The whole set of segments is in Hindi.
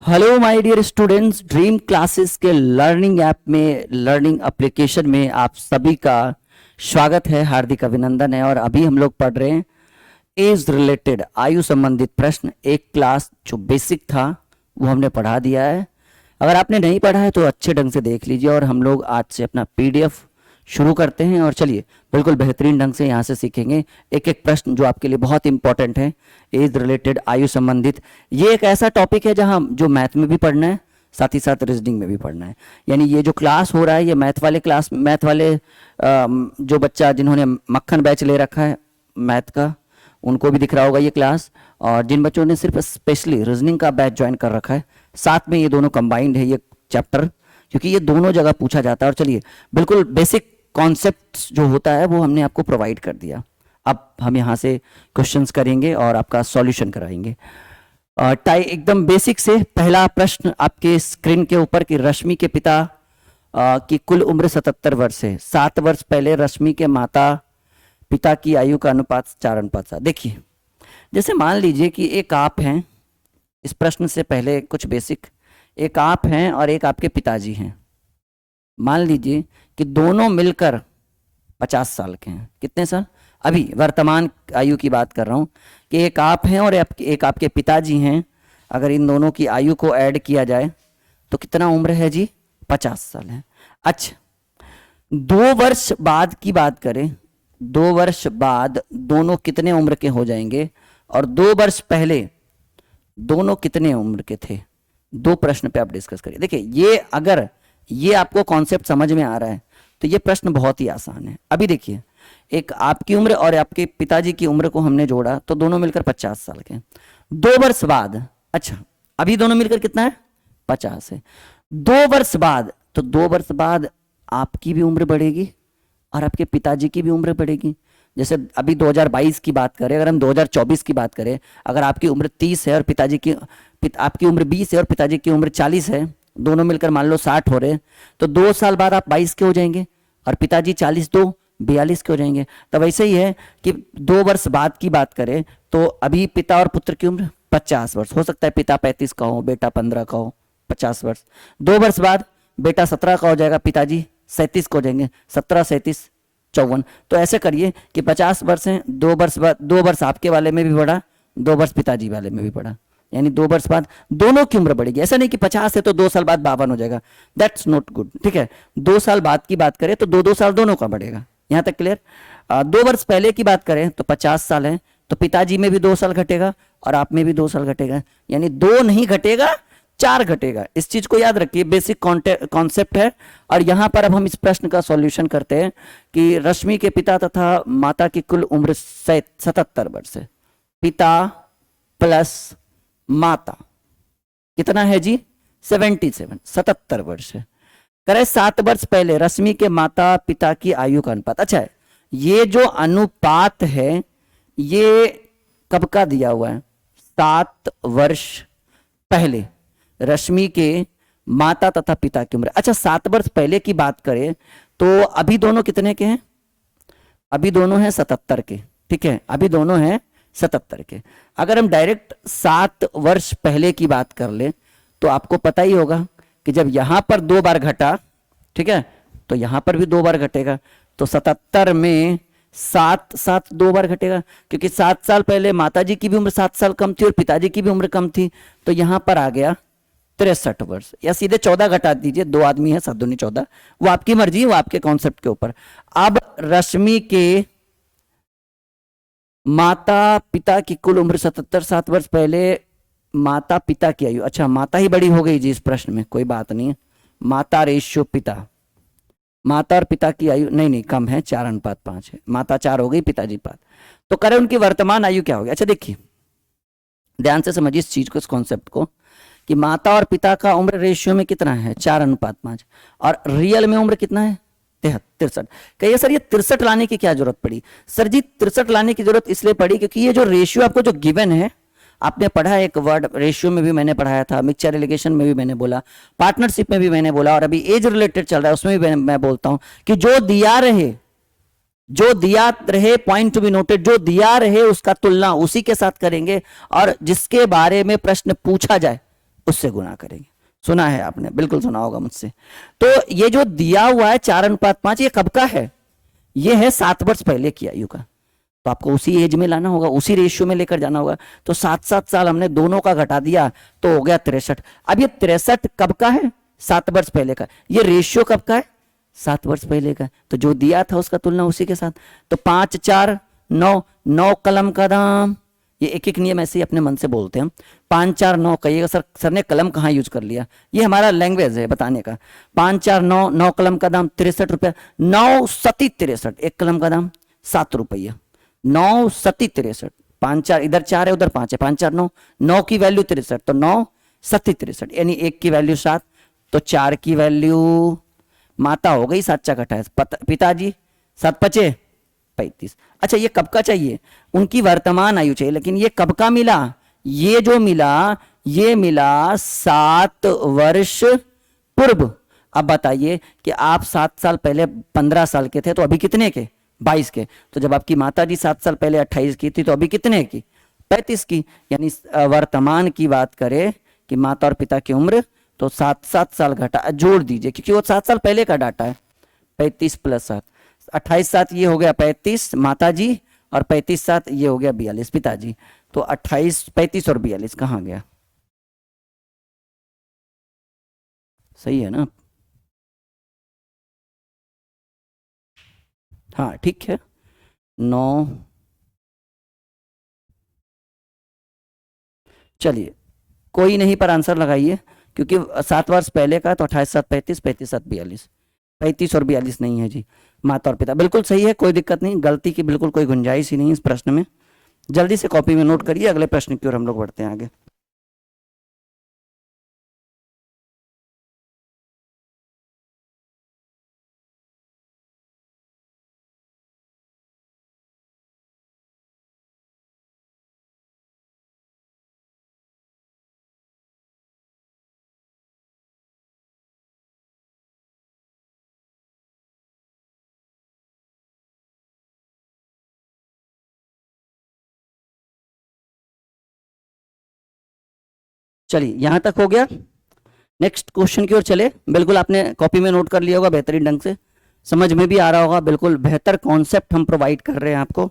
Hello my dear students, dream classes के लर्निंग ऐप में, लर्निंग एप्लीकेशन में आप सभी का स्वागत है, हार्दिक अभिनंदन है। और अभी हम लोग पढ़ रहे हैं एज रिलेटेड, आयु संबंधित प्रश्न। एक क्लास जो बेसिक था वो हमने पढ़ा दिया है। अगर आपने नहीं पढ़ा है तो अच्छे ढंग से देख लीजिए। और हम लोग आज से अपना पीडीएफ शुरू करते हैं और चलिए बिल्कुल बेहतरीन ढंग से यहाँ से सीखेंगे एक एक प्रश्न जो आपके लिए बहुत इंपॉर्टेंट है, एज रिलेटेड, आयु संबंधित। ये एक ऐसा टॉपिक है जहाँ जो मैथ में भी पढ़ना है, साथ ही साथ रीजनिंग में भी पढ़ना है। यानी ये जो क्लास हो रहा है ये मैथ वाले क्लास, मैथ वाले जो बच्चा जिन्होंने मक्खन बैच ले रखा है मैथ का, उनको भी दिख रहा होगा ये क्लास। और जिन बच्चों ने सिर्फ स्पेशली रीजनिंग का बैच ज्वाइन कर रखा है, साथ में ये दोनों कंबाइंड है ये चैप्टर, क्योंकि ये दोनों जगह पूछा जाता है। और चलिए बिल्कुल बेसिक कॉन्सेप्ट्स जो होता है वो हमने आपको प्रोवाइड कर दिया। अब हम यहाँ से क्वेश्चंस करेंगे और आपका सॉल्यूशन कराएंगे। एकदम बेसिक से पहला प्रश्न आपके स्क्रीन के ऊपर कि रश्मि के पिता की कुल उम्र 77 वर्ष है। 7 वर्ष पहले रश्मि के माता पिता की आयु का अनुपात 4:7। देखिए, जैसे मान लीजिए कि एक आप हैं, इस प्रश्न से पहले कुछ बेसिक, एक आप हैं और एक आपके पिताजी हैं। मान लीजिए कि दोनों मिलकर 50 साल के हैं। कितने साल? अभी वर्तमान आयु की बात कर रहा हूं कि एक आप हैं और एक आपके पिताजी हैं। अगर इन दोनों की आयु को ऐड किया जाए तो कितना उम्र है जी? 50 साल है। अच्छा, 2 वर्ष बाद की बात करें, 2 वर्ष बाद दोनों कितने उम्र के हो जाएंगे? और 2 वर्ष पहले दोनों कितने उम्र के थे? दो प्रश्न पे आप डिस्कस करिए। देखिए, ये अगर ये आपको कॉन्सेप्ट समझ में आ रहा है तो ये प्रश्न बहुत ही आसान है। अभी देखिए, एक आपकी उम्र और आपके पिताजी की उम्र को हमने जोड़ा तो दोनों मिलकर 50 साल के। 2 वर्ष बाद, अच्छा अभी दोनों मिलकर कितना है? 50 है। 2 वर्ष बाद, तो 2 वर्ष बाद आपकी भी उम्र बढ़ेगी और आपके पिताजी की भी उम्र बढ़ेगी। जैसे अभी 2022 की बात करें, अगर हम 2024 की बात करें, अगर आपकी उम्र 30 है और आपकी उम्र 20 है और पिताजी की उम्र 40 है, दोनों मिलकर मान लो 60 हो रहे हैं, तो 2 साल बाद आप 22 के हो जाएंगे और पिताजी 40, 2 42 के हो जाएंगे। तो वैसे ही है कि 2 वर्ष बाद की बात करें तो अभी पिता और पुत्र की उम्र 50 वर्ष हो सकता है। पिता 35 का हो, बेटा 15 का हो, 50 वर्ष। 2 वर्ष बाद बेटा 17 का हो जाएगा, पिताजी 37 को हो जाएंगे। 17, 37, 54। तो ऐसे करिए कि 50 वर्ष हैं, 2 वर्ष बाद 2 वर्ष आपके वाले में भी बढ़ा, 2 वर्ष पिताजी वाले में भी बढ़ा, यानी 2 वर्ष बाद दोनों की उम्र बढ़ेगी। ऐसा नहीं कि 50 है तो 2 साल बाद 52 हो जाएगा, दैट्स नॉट गुड। ठीक है, 2 साल बाद की बात करें तो 2-2 साल दोनों का बढ़ेगा। यहां तक क्लियर? 2 वर्ष पहले की बात करें तो 50 साल है, तो पिताजी में भी 2 साल घटेगा और आप में भी 2 साल घटेगा, यानी 2 नहीं घटेगा, 4 घटेगा। इस चीज को याद रखिए, बेसिक कॉन्सेप्ट है। और यहां पर अब हम इस प्रश्न का सॉल्यूशन करते हैं कि रश्मि के पिता तथा माता की कुल उम्र 77 वर्ष है। पिता प्लस माता कितना है जी? 77, 77 वर्ष है। करे 7 वर्ष पहले रश्मि के माता पिता की आयु का अनुपात। अच्छा है, ये जो अनुपात है ये कब का दिया हुआ है? 7 वर्ष पहले रश्मि के माता तथा पिता की उम्र। अच्छा, 7 वर्ष पहले की बात करें तो अभी दोनों कितने के हैं? अभी दोनों हैं 77 के। ठीक है, अभी दोनों हैं 77 के। अगर हम डायरेक्ट 7 वर्ष पहले की बात कर ले तो आपको पता ही होगा कि जब यहां पर 2 बार घटा, ठीक है, तो यहां पर भी 2 बार घटेगा। तो 77 में 7 2 बार घटेगा, क्योंकि 7 साल पहले माताजी की भी उम्र 7 साल कम थी और पिताजी की भी उम्र कम थी। तो यहां पर आ गया 63 वर्ष, या सीधे 14 घटा दीजिए, 2 आदमी है, 7 दूनी 14, वो आपकी मर्जी, वो आपके कॉन्सेप्ट के ऊपर। अब रश्मि के माता पिता की कुल उम्र 77, 7 वर्ष पहले माता पिता की आयु। अच्छा, माता ही बड़ी हो गई जी इस प्रश्न में, कोई बात नहीं है। माता रेशियो पिता, माता और पिता की आयु नहीं कम है, 4:5 है। माता 4 हो गई, पिताजी 5। तो करें उनकी वर्तमान आयु क्या होगी? अच्छा देखिए, ध्यान से समझिए इस चीज को, इस कॉन्सेप्ट को, कि माता और पिता का उम्र रेशियो में कितना है? 4:5, और रियल में उम्र कितना है? 63। कहिए सर ये 63 लाने की क्या जरूरत पड़ी? सर जी 63 लाने की जरूरत इसलिए पड़ी क्योंकि ये जो रेशियो आपको जो गिवन है, आपने पढ़ा है, एक वर्ड रेशियो में भी मैंने पढ़ाया था, मिक्सचर रिलेशन में भी मैंने बोला, पार्टनरशिप में भी मैंने बोला, और अभी एज रिलेटेड चल रहा है उसमें भी मैं बोलता हूं कि जो दिया रहे पॉइंट टू बी नोटेड, जो दिया रहे उसका तुलना उसी के साथ करेंगे, और जिसके बारे में प्रश्न पूछा जाए उससे गुना करेंगे। सुना है आपने, बिल्कुल सुना होगा मुझसे। तो ये जो दिया हुआ है 4:5, ये कब का है? ये है 7 वर्ष पहले की आयु का। तो आपको उसी एज में लाना होगा, उसी रेशियो में लेकर जाना होगा। तो 7-7 साल हमने दोनों का घटा दिया तो हो गया 63। अब ये 63 कब का है? 7 वर्ष पहले का। ये रेशियो कब का है? 7 वर्ष पहले का। तो जो दिया था उसका तुलना उसी के साथ। तो 5 4 9, 9 कलम का दाम। ये एक एक नियम ऐसे ही अपने मन से बोलते हैं। 5 4 9 कहिएगा सर ने कलम कहाँ यूज कर लिया? ये हमारा लैंग्वेज है बताने का। 5 4 9, 9 कलम का दाम 63 रुपया। 9 सती 63, एक कलम का दाम 7 रुपया। 9 सती 63, 5 4 इधर 4 है उधर 5 है, 5 4 9, 9 की वैल्यू 63, तो 9 सती 63, यानी 1 की वैल्यू 7, तो 4 की वैल्यू माता हो गई 7 4 28, पिताजी 7 5 35। अच्छा ये कब का चाहिए? उनकी वर्तमान आयु चाहिए, लेकिन ये कब का मिला? ये जो मिला ये मिला 7 वर्ष पूर्व। अब बताइए कि आप 7 साल पहले 15 साल के थे तो अभी कितने के? 22 के। तो जब आपकी माता जी 7 साल पहले 28 की थी तो अभी कितने की? 35 की। यानी वर्तमान की बात करें कि माता और पिता की उम्र, तो 7 साल घटा जोड़ दीजिए क्योंकि वो 7 साल पहले का डाटा है। 35 + 7, 28 7 ये हो गया 35 माता जी, और 35 7 ये हो गया 42 पिताजी। तो 28 35 और 42 कहाँ गया? सही है ना? हाँ ठीक है। 9, चलिए कोई नहीं पर आंसर लगाइए क्योंकि 7 वर्ष पहले का, तो 28 7 35, 35 7 42, 35 और 42 नहीं है जी। माता और पिता बिल्कुल सही है, कोई दिक्कत नहीं, गलती की बिल्कुल कोई गुंजाइश ही नहीं इस प्रश्न में। जल्दी से कॉपी में नोट करिए, अगले प्रश्न की ओर हम लोग बढ़ते हैं आगे। चलिए यहां तक हो गया। नेक्स्ट क्वेश्चन की ओर चले। बिल्कुल आपने कॉपी में नोट कर लिया होगा, बेहतरीन ढंग से समझ में भी आ रहा होगा, बिल्कुल बेहतर कॉन्सेप्ट हम प्रोवाइड कर रहे हैं आपको।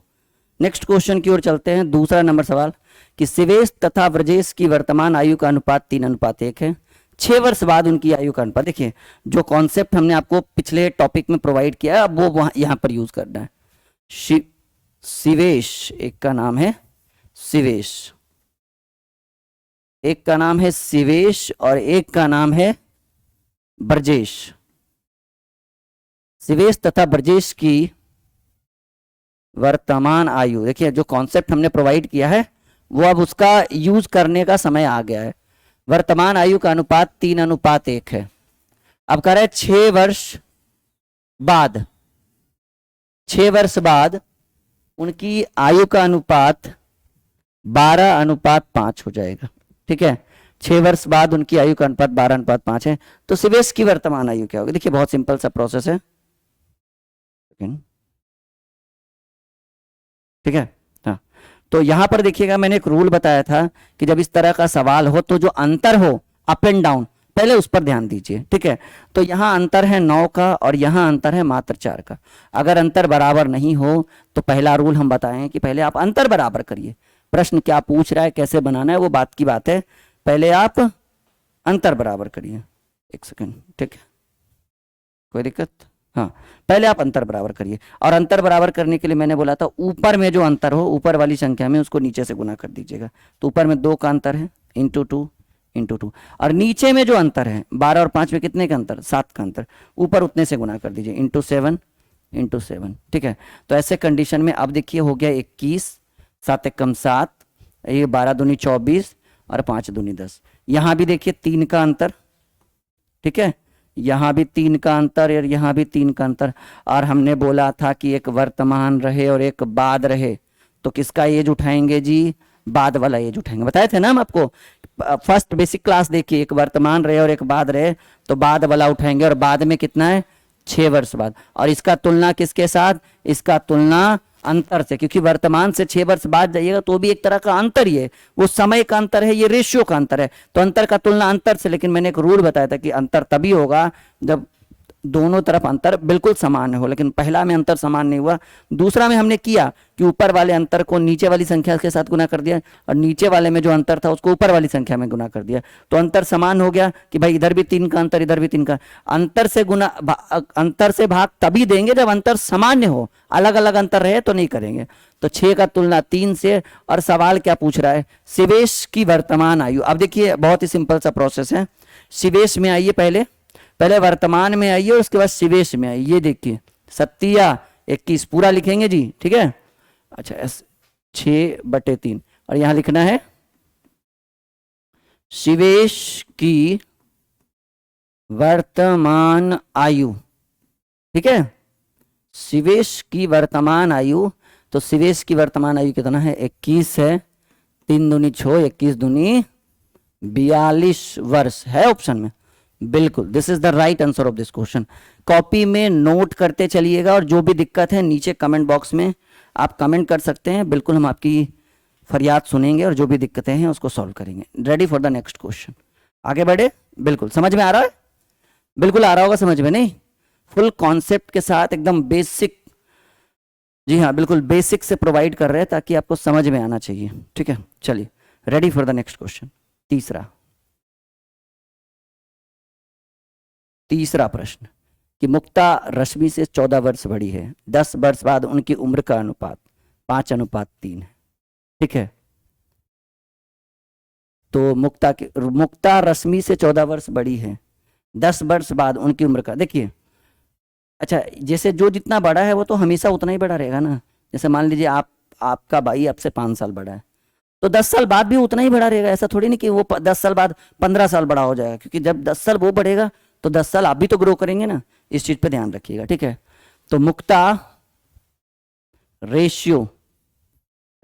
नेक्स्ट क्वेश्चन की ओर चलते हैं। दूसरा नंबर सवाल कि शिवेश तथा ब्रजेश की वर्तमान आयु का अनुपात 3:1 है। 6 वर्ष बाद उनकी आयु का अनुपात। देखिए जो कॉन्सेप्ट हमने आपको पिछले टॉपिक में प्रोवाइड किया है अब वो वहां यहां पर यूज करना है। शिवेश, एक का नाम है शिवेश, एक का नाम है शिवेश और एक का नाम है ब्रजेश। शिवेश तथा ब्रजेश की वर्तमान आयु, देखिए जो कॉन्सेप्ट हमने प्रोवाइड किया है वो अब उसका यूज करने का समय आ गया है। वर्तमान आयु का अनुपात 3:1 है। अब कह रहे हैं 6 वर्ष बाद, 6 वर्ष बाद उनकी आयु का अनुपात 12:5 हो जाएगा। ठीक है, 6 वर्ष बाद उनकी आयु का अनुपात 12:5 है। तो शिवेश की वर्तमान आयु क्या होगी? देखिए बहुत सिंपल सा प्रोसेस है। ठीक है, हाँ। तो यहां पर देखिएगा मैंने एक रूल बताया था कि जब इस तरह का सवाल हो तो जो अंतर हो अप एंड डाउन पहले उस पर ध्यान दीजिए। ठीक है, तो यहां अंतर है 9 का और यहां अंतर है मात्र 4 का। अगर अंतर बराबर नहीं हो तो पहला रूल हम बताएं कि पहले आप अंतर बराबर करिए। प्रश्न क्या पूछ रहा है, कैसे बनाना है वो बात की बात है, पहले आप अंतर बराबर करिए। एक सेकंड, ठीक है, कोई दिक्कत? हाँ, पहले आप अंतर बराबर करिए। और अंतर बराबर करने के लिए मैंने बोला था ऊपर में जो अंतर हो ऊपर वाली संख्या में उसको नीचे से गुना कर दीजिएगा। तो ऊपर में 2 का अंतर है इंटू 2 और नीचे में जो अंतर है 12 और 5 में कितने का अंतर? 7 का अंतर, ऊपर उतने से गुना कर दीजिए इंटू 7। ठीक है, तो ऐसे कंडीशन में अब देखिए हो गया 21, 7 एकम 7, ये 12 दूनी 24 और 5 दूनी 10। यहां भी देखिए 3 का अंतर। ठीक है, यहां भी 3 का अंतर और यहां भी 3 का अंतर। और हमने बोला था कि एक वर्तमान रहे और एक बाद रहे तो किसका एज उठाएंगे जी? बाद वाला एज उठाएंगे। बताए थे ना हम आपको फर्स्ट बेसिक क्लास, देखिए एक वर्तमान रहे और एक बाद रहे तो बाद वाला उठाएंगे। और बाद में कितना है? 6 वर्ष बाद। और इसका तुलना किसके साथ? इसका तुलना अंतर से, क्योंकि वर्तमान से 6 वर्ष बाद जाइएगा तो भी एक तरह का अंतर ही है, वो समय का अंतर है, ये रेशियो का अंतर है, तो अंतर का तुलना अंतर से। लेकिन मैंने एक रूल बताया था कि अंतर तभी होगा जब दोनों तरफ अंतर बिल्कुल समान हो, लेकिन पहला में अंतर समान नहीं हुआ। दूसरा में हमने किया कि ऊपर वाले अंतर को नीचे वाली संख्या के साथ गुना कर दिया और नीचे वाले में जो अंतर था उसको ऊपर वाली संख्या में गुना कर दिया, तो अंतर समान हो गया कि भाई इधर भी 3 का अंतर, इधर भी 3 का अंतर से गुना, अंतर से भाग तभी देंगे जब अंतर सामान्य हो, अलग अलग अंतर रहे तो नहीं करेंगे। तो 6 का तुलना 3 से। और सवाल क्या पूछ रहा है, शिवेश की वर्तमान आयु। अब देखिए बहुत ही सिंपल सा प्रोसेस है, शिवेश में आइए, पहले वर्तमान में आइए, उसके बाद शिवेश में आइए। ये देखिए सत्या 21 पूरा लिखेंगे जी, ठीक है। अच्छा 6/3 और यहां लिखना है शिवेश की वर्तमान आयु, ठीक है। शिवेश की वर्तमान आयु, तो शिवेश की वर्तमान आयु कितना है, 21 है, 3 दूनी 6, 21 दूनी 42 वर्ष है ऑप्शन में, बिल्कुल। This is the right answer of this question. Copy में नोट करते चलिएगा और जो भी दिक्कत है नीचे कमेंट बॉक्स में आप कमेंट कर सकते हैं, बिल्कुल हम आपकी फरियाद सुनेंगे और जो भी दिक्कतें हैं उसको सॉल्व करेंगे। Ready for the next question, आगे बढ़े। बिल्कुल समझ में आ रहा है, बिल्कुल आ रहा होगा समझ में, नहीं फुल कॉन्सेप्ट के साथ एकदम बेसिक, जी हाँ बिल्कुल बेसिक से प्रोवाइड कर रहे हैं ताकि आपको समझ में आना चाहिए, ठीक है। चलिए ready for the next question. तीसरा प्रश्न कि मुक्ता रश्मि से 14 वर्ष बड़ी है, 10 वर्ष बाद उनकी उम्र का अनुपात 5:3 है, ठीक है। तो मुक्ता रश्मि से 14 वर्ष बड़ी है, 10 वर्ष बाद उनकी उम्र का, देखिए अच्छा जैसे जो जितना बड़ा है वो तो हमेशा उतना ही बड़ा रहेगा ना। जैसे मान लीजिए आपका भाई आपसे 5 साल बड़ा है, तो 10 साल बाद भी उतना ही बड़ा रहेगा। ऐसा थोड़ी नहीं कि वो 10 साल बाद 15 साल बड़ा हो जाएगा, क्योंकि जब 10 साल वो बढ़ेगा तो 10 साल आप भी तो ग्रो करेंगे ना, इस चीज पे ध्यान रखिएगा, ठीक है। तो मुक्ता रेशियो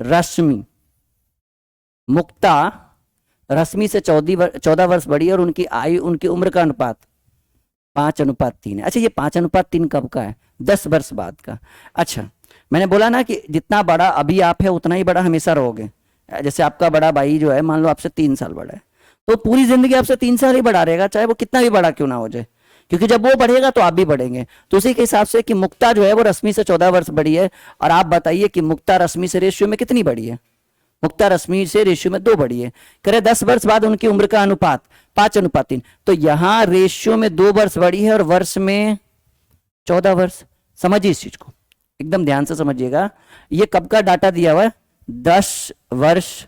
रश्मि से 14 वर्ष बड़ी है और उनकी आयु, उनकी उम्र का अनुपात 5:3 है। अच्छा ये 5:3 कब का है, 10 वर्ष बाद का। अच्छा मैंने बोला ना कि जितना बड़ा अभी आप है उतना ही बड़ा हमेशा रहोगे। जैसे आपका बड़ा भाई जो है मान लो आपसे 3 साल बड़ा है, तो पूरी जिंदगी आपसे 3 साल ही बड़ा रहेगा, चाहे वो कितना भी बड़ा क्यों ना हो जाए, क्योंकि जब वो बढ़ेगा तो आप भी बढ़ेंगे। तो उसी के हिसाब से कि मुक्ता जो है वो रश्मि से 14 वर्ष बड़ी है, और आप बताइए कि मुक्ता रश्मि से रेशियो में कितनी बड़ी है, मुक्ता रश्मि से रेशियो में 2 बड़ी है। करे 10 वर्ष बाद उनकी उम्र का अनुपात 5:3, तो यहां रेशियो में 2 वर्ष बड़ी है और वर्ष में 14 वर्ष। समझिए इस चीज को, एकदम ध्यान से समझिएगा। ये कब का डाटा दिया हुआ है, 10 वर्ष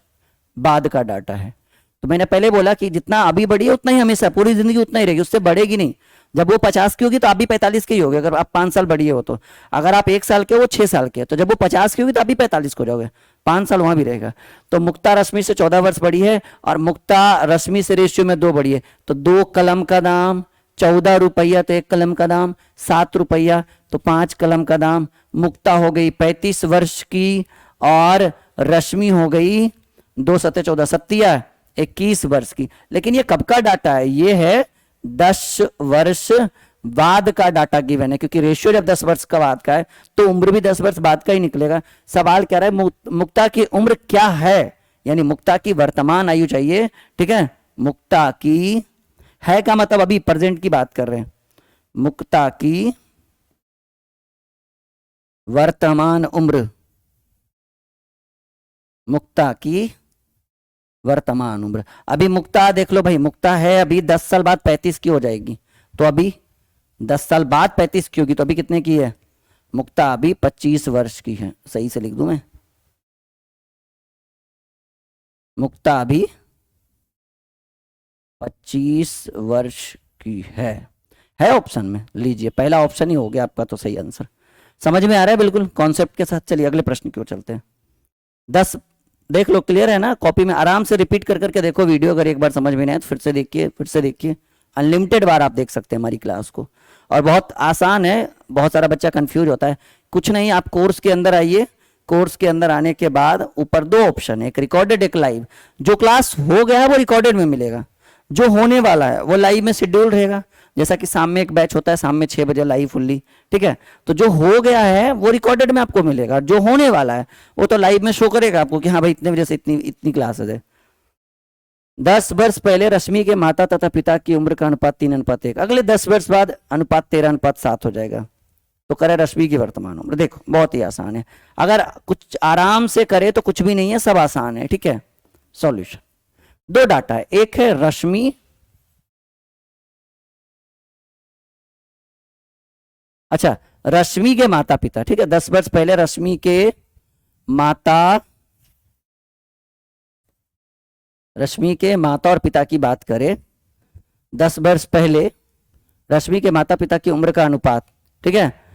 बाद का डाटा है। तो मैंने पहले बोला कि जितना अभी बढ़ी है उतना ही हमेशा पूरी जिंदगी उतना ही रहेगी, उससे बढ़ेगी नहीं। जब वो 50 की होगी तो आप भी 45 के ही होगे, अगर आप 5 साल बढ़ी हो तो। अगर आप 1 साल के हो वो 6 साल के, तो जब वो 50 की होगी तो आप भी 45 को जाओगे, 5 साल वहां भी रहेगा। तो मुक्ता रश्मि से 14 वर्ष बड़ी है और मुक्ता रश्मि से रेशियो में 2 बड़ी है, तो 2 कलम का दाम 14 रुपया, तो 1 कलम का दाम 7 रुपया, तो 5 कलम का दाम। मुक्ता हो गई 35 वर्ष की और रश्मि हो गई 2 सत्ते 14, सत्या 21 वर्ष की। लेकिन ये कब का डाटा है, ये है 10 वर्ष बाद का डाटा गिवन है, क्योंकि रेशियो जब 10 वर्ष का बाद का है तो उम्र भी 10 वर्ष बाद का ही निकलेगा। सवाल कह रहा है मुक्ता की उम्र क्या है, यानी मुक्ता की वर्तमान आयु चाहिए, ठीक है। मुक्ता की है का मतलब अभी प्रेजेंट की बात कर रहे हैं, मुक्ता की वर्तमान उम्र, मुक्ता की वर्तमान उम्र। अभी मुक्ता देख लो भाई, मुक्ता है अभी 10 साल बाद 35 की हो जाएगी, तो अभी 10 साल बाद 35 की होगी, तो अभी कितने की है, मुक्ता अभी 25 वर्ष की है। सही से लिख दूं मैं, मुक्ता अभी 25 वर्ष की है ऑप्शन में। लीजिए पहला ऑप्शन ही हो गया आपका तो सही आंसर। समझ में आ रहा है बिल्कुल कॉन्सेप्ट के साथ। चलिए अगले प्रश्न की ओर चलते हैं। 10 देख लो, क्लियर है ना, कॉपी में आराम से रिपीट कर करके देखो वीडियो, अगर एक बार समझ में नहीं आए तो फिर से देखिए, अनलिमिटेड बार आप देख सकते हैं हमारी क्लास को, और बहुत आसान है। बहुत सारा बच्चा कंफ्यूज होता है, कुछ नहीं, आप कोर्स के अंदर आइए, कोर्स के अंदर आने के बाद ऊपर 2 ऑप्शन है, एक रिकॉर्डेड एक लाइव। जो क्लास हो गया है वो रिकॉर्डेड में मिलेगा, जो होने वाला है वो लाइव में शेड्यूल रहेगा। जैसा कि शाम में एक बैच होता है, शाम में 6 बजे लाइव फुल्ली, ठीक है। तो जो हो गया है वो रिकॉर्डेड में आपको मिलेगा, जो होने वाला है वो तो लाइव में शो करेगा आपको कि हाँ भाई इतने बजे से इतनी इतनी क्लासेस है। 10 वर्ष पहले रश्मि के माता तथा पिता की उम्र का अनुपात 3:1, अगले 10 वर्ष बाद अनुपात 13:7 हो जाएगा। तो करे रश्मि की वर्तमान उम्र। देखो बहुत ही आसान है, अगर कुछ आराम से करे तो कुछ भी नहीं है, सब आसान है, ठीक है। सॉल्यूशन, दो डाटा है, एक है रश्मि, अच्छा रश्मि के माता पिता, ठीक है। 10 वर्ष पहले रश्मि के माता और पिता की बात करें, 10 वर्ष पहले रश्मि के माता पिता की उम्र का अनुपात, ठीक है।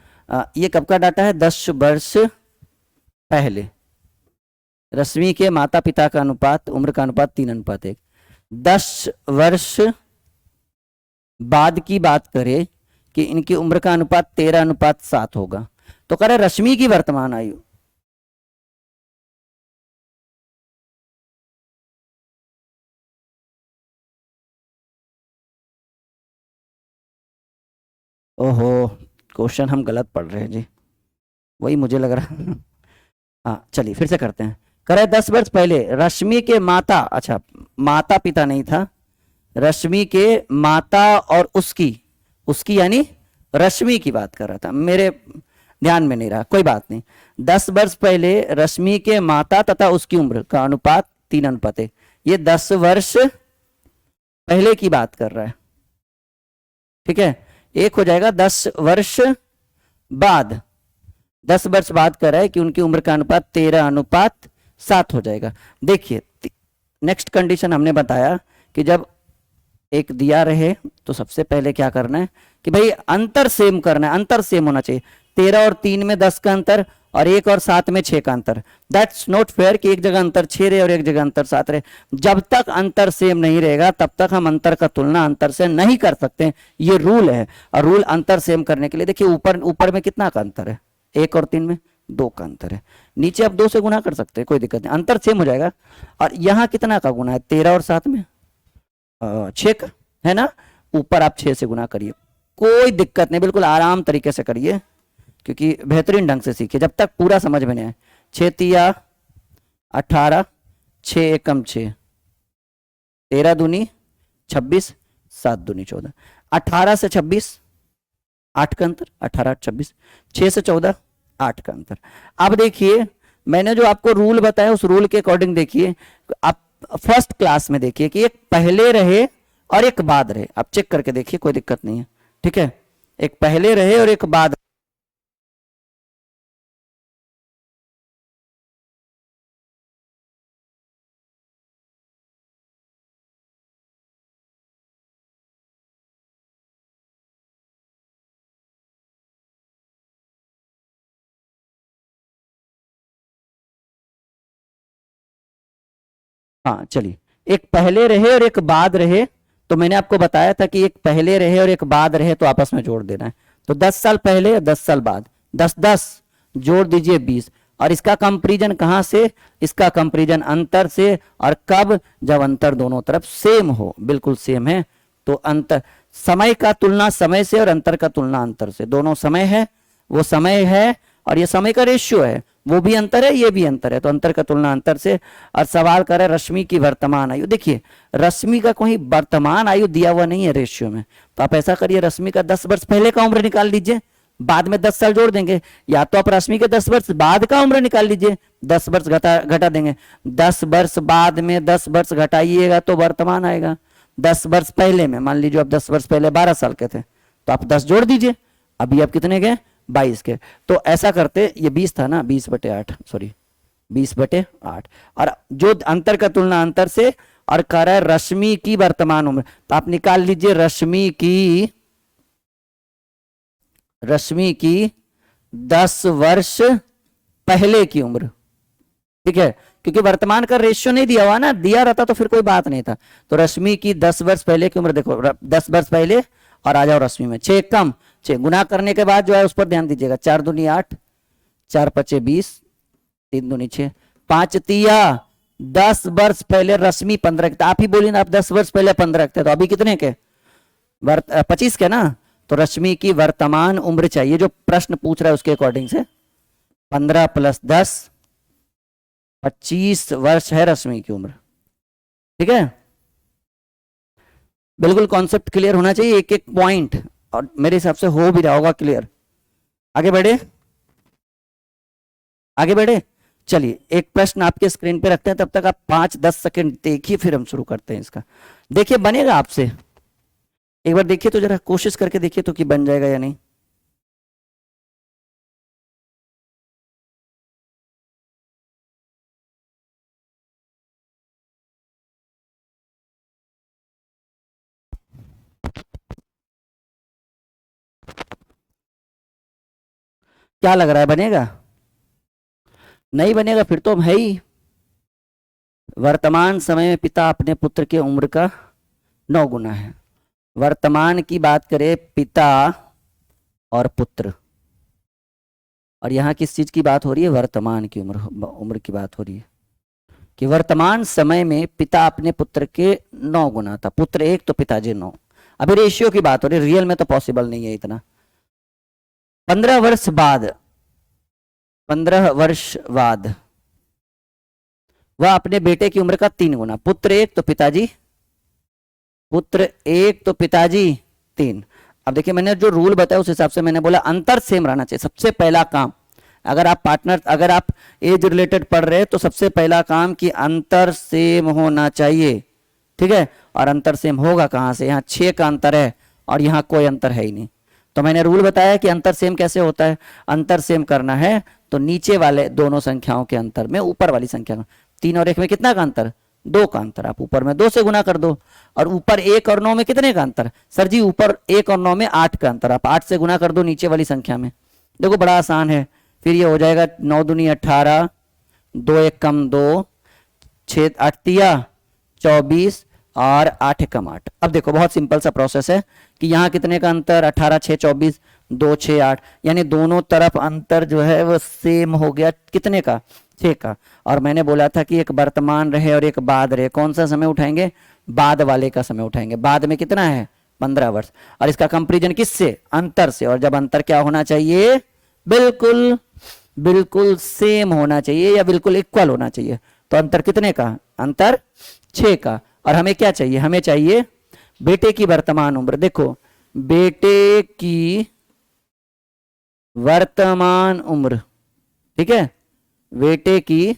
ये कब का डाटा है? 10 वर्ष पहले रश्मि के माता पिता का अनुपात, उम्र का अनुपात 3:1। 10 वर्ष बाद की बात करें कि इनकी उम्र का अनुपात 13:7 होगा। तो कह रहे रश्मि की वर्तमान आयु, ओहो क्वेश्चन हम गलत पढ़ रहे हैं जी, वही मुझे लग रहा हाँ चलिए फिर से करते हैं। करे 10 वर्ष पहले रश्मि के माता, अच्छा माता पिता नहीं था, रश्मि के माता और उसकी यानी रश्मि की बात कर रहा था, मेरे ध्यान में नहीं रहा, कोई बात नहीं। 10 वर्ष पहले रश्मि के माता तथा उसकी उम्र का अनुपात 3:1, ये 10 वर्ष पहले की बात कर रहा है, ठीक है। एक हो जाएगा 10 वर्ष बाद, 10 वर्ष बाद कर रहा है कि उनकी उम्र का अनुपात 13:7 हो जाएगा। देखिए नेक्स्ट कंडीशन हमने बताया कि जब एक दिया रहे तो सबसे पहले क्या करना है कि भाई अंतर सेम करना है, अंतर सेम होना चाहिए। 13 और 3 में 10 का अंतर और 1 और 7 में 6 का अंतर, दैट्स नॉट फेयर कि एक जगह अंतर 6 रहे और एक जगह अंतर 7 रहे। जब तक अंतर सेम नहीं रहेगा तब तक हम अंतर का तुलना अंतर से नहीं कर सकते, ये रूल है। और रूल अंतर सेम करने के लिए देखिए ऊपर में कितना का अंतर है, 1 और 3 में 2 का अंतर है, नीचे आप 2 से गुना कर सकते हैं, कोई दिक्कत नहीं, अंतर सेम हो जाएगा। और यहाँ कितना का गुना है, 13 और 7 में 6 का है ना, ऊपर आप 6 से गुना करिए, कोई दिक्कत नहीं, बिल्कुल आराम तरीके से करिए क्योंकि बेहतरीन ढंग से सीखिए जब तक पूरा समझ में नहीं आए। 6 तिया 18, 6 एकम 6, 13 दूनी 26, 7 दूनी 14, 18 से 26 8 का अंतर, 18 26, 6 से 14 8 का अंतर। अब देखिए मैंने जो आपको रूल बताया उस रूल के अकॉर्डिंग देखिए, आप फर्स्ट क्लास में देखिए कि एक पहले रहे और एक बाद रहे, आप चेक करके देखिए कोई दिक्कत नहीं है, ठीक है। एक पहले रहे और एक बाद, हाँ चलिए एक पहले रहे और एक बाद रहे, तो मैंने आपको बताया था कि एक पहले रहे और एक बाद रहे तो आपस में जोड़ देना है। तो 10 साल पहले 10 साल बाद, 10 10 जोड़ दीजिए 20, और इसका कंपैरिजन कहां से, इसका कंपैरिजन अंतर से, और कब, जब अंतर दोनों तरफ सेम हो, बिल्कुल सेम है तो अंतर, समय का तुलना समय से और अंतर का तुलना अंतर से, दोनों समय है, वो समय है और ये समय का रेशियो है, वो भी अंतर है ये भी अंतर है, तो अंतर का तुलना अंतर से। और सवाल कर रहा है रश्मि की वर्तमान आयु, देखिए रश्मि का कोई वर्तमान आयु दिया हुआ नहीं है रेशियो में, तो आप ऐसा करिए रश्मि का 10 वर्ष पहले का उम्र निकाल लीजिए, बाद में 10 साल जोड़ देंगे, या तो आप रश्मि के 10 वर्ष बाद का उम्र निकाल लीजिए, 10 वर्ष घटा देंगे, 10 वर्ष बाद में 10 वर्ष घटाइएगा तो वर्तमान आएगा। 10 वर्ष पहले में मान लीजिए आप 10 वर्ष पहले 12 साल के थे तो आप 10 जोड़ दीजिए, अभी आप कितने गए 22 के, तो ऐसा करते, ये 20 था ना, 20/8 सॉरी 20/8, और जो अंतर का तुलना अंतर से, और कह रहा है रश्मि की वर्तमान उम्र, तो आप निकाल लीजिए रश्मि की 10 वर्ष पहले की उम्र, ठीक है, क्योंकि वर्तमान का रेशियो नहीं दिया हुआ ना, दिया रहता तो फिर कोई बात नहीं था। तो रश्मि की 10 वर्ष पहले की उम्र देखो, 10 वर्ष पहले और आ जाओ रश्मि में 6 कम 6 गुना करने के बाद जो है उस पर ध्यान दीजिएगा, 4 दूनी 8, 4 5 20, 3 दूनी 6, 5 तिया 10 वर्ष पहले रश्मि 15 के, आप ही बोली ना आप 10 वर्ष पहले 15 के थे, तो अभी कितने के 25 के ना, तो रश्मि की वर्तमान उम्र चाहिए जो प्रश्न पूछ रहा है उसके अकॉर्डिंग से। 15 + 10 25 वर्ष है रश्मि की उम्र। ठीक है, बिल्कुल कॉन्सेप्ट क्लियर होना चाहिए, एक एक पॉइंट, और मेरे हिसाब से हो भी रहा होगा क्लियर। आगे बढ़े, आगे बढ़े। चलिए एक प्रश्न आपके स्क्रीन पे रखते हैं, तब तक आप 5-10 सेकंड देखिए, फिर हम शुरू करते हैं इसका। देखिए बनेगा आपसे, एक बार देखिए तो जरा कोशिश करके देखिए तो कि बन जाएगा या नहीं। क्या लग रहा है, बनेगा? नहीं बनेगा फिर तो हम है ही। वर्तमान समय में पिता अपने पुत्र की उम्र का 9 गुना है। वर्तमान की बात करें, पिता और पुत्र, और यहाँ किस चीज की बात हो रही है? वर्तमान की उम्र, उम्र की बात हो रही है कि वर्तमान समय में पिता अपने पुत्र के 9 गुना था। पुत्र 1 तो पिताजी 9। अभी रेशियो की बात हो रही है, रियल में तो पॉसिबल नहीं है इतना। 15 वर्ष बाद, 15 वर्ष बाद वह अपने बेटे की उम्र का 3 गुना। पुत्र 1 तो पिताजी, पुत्र 1 तो पिताजी 3। अब देखिए मैंने जो रूल बताया उस हिसाब से मैंने बोला अंतर सेम रहना चाहिए। सबसे पहला काम, अगर आप पार्टनर, अगर आप एज रिलेटेड पढ़ रहे हैं तो सबसे पहला काम कि अंतर सेम होना चाहिए। ठीक है, और अंतर सेम होगा कहां से? यहाँ 6 का अंतर है और यहाँ कोई अंतर है ही नहीं। तो मैंने रूल बताया कि अंतर सेम कैसे होता है। अंतर सेम करना है तो नीचे वाले दोनों संख्याओं के अंतर में ऊपर वाली संख्या का, 3 और 1 में कितना का अंतर? 2 का अंतर। आप ऊपर में 2 से गुना कर दो, और ऊपर 1 और 9 में कितने का अंतर? सर जी ऊपर 1 और 9 में 8 का अंतर। आप 8 से गुना कर दो नीचे वाली संख्या में। देखो बड़ा आसान है, फिर ये हो जाएगा 9 दूनी 18, 2 1 कम 2, 6 8 तिया 24 और 8 कम 8। अब देखो बहुत सिंपल सा प्रोसेस है कि यहाँ कितने का अंतर? 18 6 24, 2 6 8, यानी दोनों तरफ अंतर जो है वो सेम हो गया। कितने का? 6 का। और मैंने बोला था कि एक वर्तमान रहे और एक बाद रहे, कौन सा समय उठाएंगे? बाद वाले का समय उठाएंगे। बाद में कितना है? 15 वर्ष। और इसका कंपेरिजन किससे? अंतर से। और जब अंतर क्या होना चाहिए? बिल्कुल बिल्कुल सेम होना चाहिए या बिल्कुल इक्वल होना चाहिए। तो अंतर कितने का? अंतर 6 का। और हमें क्या चाहिए? हमें चाहिए बेटे की वर्तमान उम्र। देखो बेटे की वर्तमान उम्र, ठीक है, बेटे की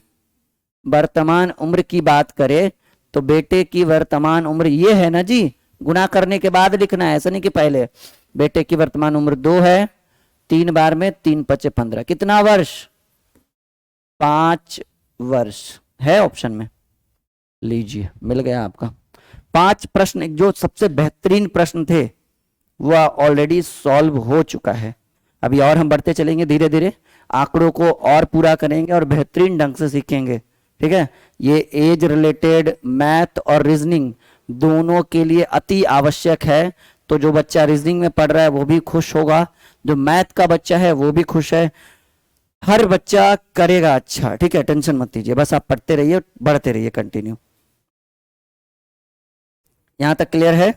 वर्तमान उम्र की बात करें तो बेटे की वर्तमान उम्र ये है ना जी, गुना करने के बाद लिखना है, ऐसा नहीं कि पहले। बेटे की वर्तमान उम्र 2 है, 3 बार में 3 × 5 = 15। कितना वर्ष? 5 वर्ष है ऑप्शन में। लीजिए मिल गया आपका। 5 प्रश्न, जो सबसे बेहतरीन प्रश्न थे वह ऑलरेडी सॉल्व हो चुका है। अभी और हम बढ़ते चलेंगे, धीरे धीरे आंकड़ों को और पूरा करेंगे और बेहतरीन ढंग से सीखेंगे। ठीक है, ये एज रिलेटेड मैथ और रीजनिंग दोनों के लिए अति आवश्यक है। तो जो बच्चा रीजनिंग में पढ़ रहा है वो भी खुश होगा, जो मैथ का बच्चा है वो भी खुश है। हर बच्चा करेगा अच्छा। ठीक है, टेंशन मत लीजिए, बस आप पढ़ते रहिए, बढ़ते रहिए कंटिन्यू। यहां तक क्लियर है?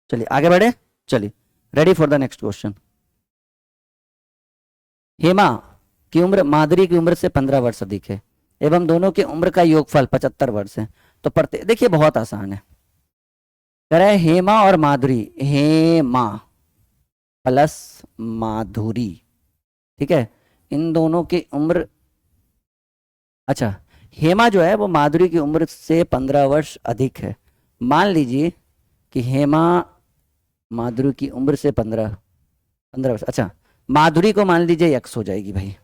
चलिए आगे बढ़े। चलिए ready for the next question. Hema की उम्र माधुरी की उम्र से 15 वर्ष अधिक है एवं दोनों की उम्र का योगफल 75 वर्ष है। तो पढ़ते देखिए, बहुत आसान है। कह रहा है हेमा और माधुरी, हेमा प्लस माधुरी, ठीक है, इन दोनों की उम्र, अच्छा हेमा जो है वो माधुरी की उम्र से 15 वर्ष अधिक है। मान लीजिए कि हेमा माधुरी की उम्र से 15 वर्ष, अच्छा माधुरी को मान लीजिए x हो जाएगी भाई,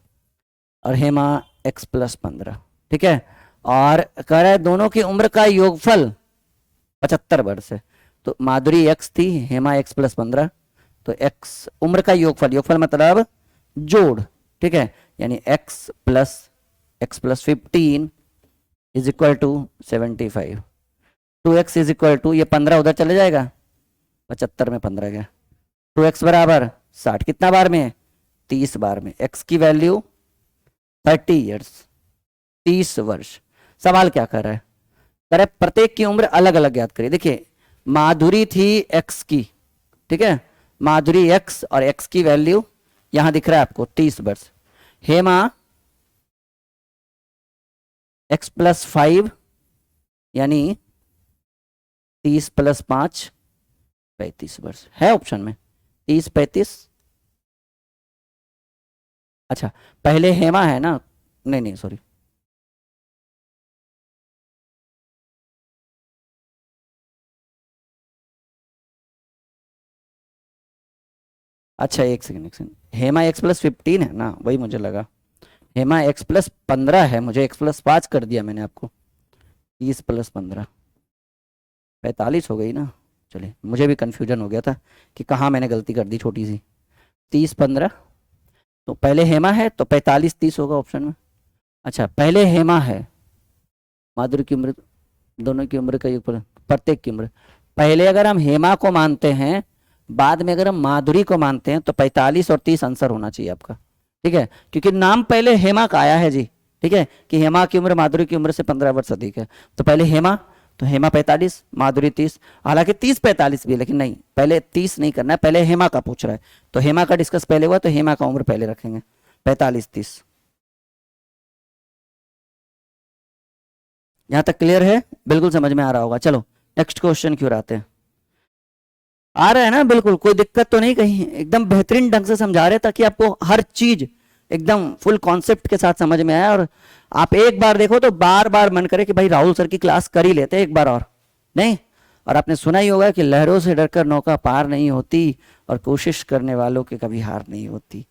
और हेमा x + 15। ठीक है, और कह रहा है दोनों की उम्र का योगफल 75 वर्ष है। तो माधुरी x थी, हेमा x + 15, तो x उम्र का योगफल, योगफल मतलब जोड़। ठीक है, यानी x + 15 = 75। 2x = ये 15 उधर चले जाएगा, 75 में 15 गया, 2x = 60। कितना बार में? 30 बार में। x की वैल्यू 30 ईयर्स, 30 वर्ष। सवाल क्या कर रहा है? करे प्रत्येक की उम्र अलग अलग ज्ञात करिए। देखिए माधुरी थी एक्स की, ठीक है, माधुरी एक्स और एक्स की वैल्यू यहां दिख रहा है आपको 30 वर्ष। हेमा x+5 यानी 30+5 35 वर्ष है ऑप्शन में, 30 35। अच्छा पहले हेमा है ना, नहीं नहीं सॉरी, अच्छा एक सेकंड एक सेकंड, हेमा x+15 है ना, वही मुझे लगा। हेमा x+15 है, मुझे x+5 कर दिया मैंने आपको। 30+15 45 हो गई ना। चलिए मुझे भी कंफ्यूजन हो गया था कि कहाँ मैंने गलती कर दी छोटी सी। 30 15 तो पहले हेमा है तो 45 30 होगा ऑप्शन में। अच्छा पहले हेमा है, माधुरी की उम्र, दोनों की उम्र का योग प्रत्येक की उम्र। पहले अगर हम हेमा को मानते हैं, बाद में अगर हम माधुरी को मानते हैं, तो 45 और 30 आंसर होना चाहिए आपका, ठीक है, क्योंकि नाम पहले हेमा का आया है जी, ठीक है, कि हेमा की उम्र माधुरी की उम्र से 15 वर्ष अधिक है। तो पहले हेमा, तो हेमा 45 माधुरी 30, हालांकि 30 45 भी है, लेकिन नहीं पहले 30 नहीं करना है, पहले हेमा का पूछ रहा है, तो हेमा का डिस्कस पहले हुआ तो हेमा का उम्र पहले रखेंगे 45 30। यहां तक क्लियर है, बिल्कुल समझ में आ रहा होगा। चलो नेक्स्ट क्वेश्चन की ओर आते हैं। आ रहा है ना, बिल्कुल कोई दिक्कत तो नहीं कहीं, एकदम बेहतरीन ढंग से समझा रहे ताकि आपको हर चीज एकदम फुल कॉन्सेप्ट के साथ समझ में आए, और आप एक बार देखो तो बार बार मन करे कि भाई राहुल सर की क्लास कर ही लेते एक बार और, नहीं। और आपने सुना ही होगा कि लहरों से डरकर नौका पार नहीं होती और कोशिश करने वालों की कभी हार नहीं होती।